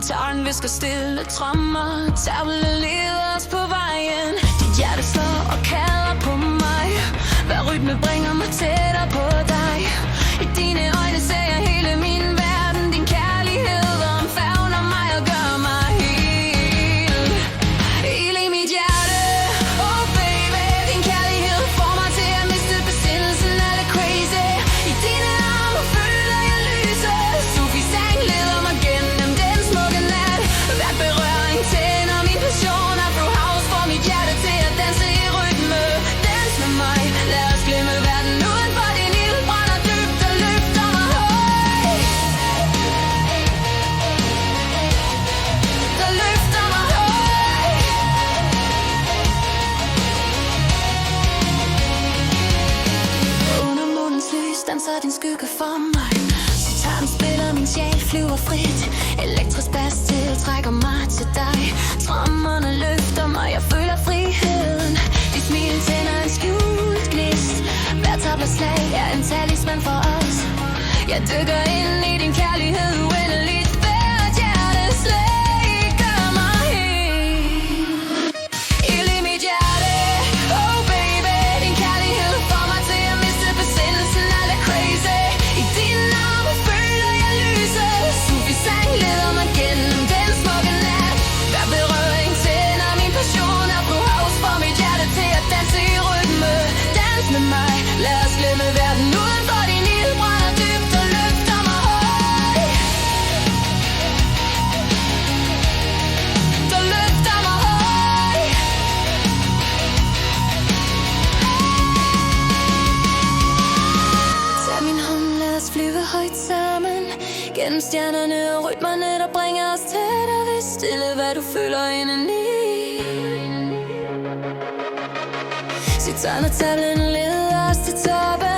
Gitaren visker stille trommer, tavlen leder os på vejen. Dit hjerte slår og kalder på mig. Hver rytme bringer mig tættere på dig. I dine øjne ser jeg hele min verden. Din kærlighed omfavner mig og gør mig hel. Hel i mit hjerte, oh baby. Din kærlighed får mig til at miste besindelsen af det crazy. I dine arme føler jeg lyset. Sofie sang leder mig gennem den smukke nat. Hver berøring tænder min passion. Afro house får mit hjerte til at danse i rytme. Dans med mig, lad os glemme verden uden for din ild. Brænder dybt og løfter mig høj. Der løfter mig høj. Under månens lys danser din skygge for mig. Gitaren spiller, min sjæl flyver frit. Elektrisk bas tiltrækker mig til dig. Trommerne løfter mig, jeg føler friheden. Dit smil tænder en skjult gnist. Hver tablerslag er en talisman for os. Jeg dykker ind i din kærlighed uendeligt. Hvert hjerteslag gør mig hel. Ild i mit hjerte, oh baby. Din kærlighed får mig til at miste besindelsen af det crazy. I dine arme føler jeg lyset. Sofie sang leder mig gennem den smukke nat. Hver berøring tænder min passion. Afro house får mit hjerte til at danse i rytme. Dans med mig, lad os glemme verden uden for din ild. Brænder dybt og løfter mig høj. Der løfter mig høj. Tag min hånd, lad os flyve højt sammen. Gennem stjernerne og rytmerne, der bringer os tættere ved. Stille hvad du føler indeni. Gitaren og tablen leder os til toppen.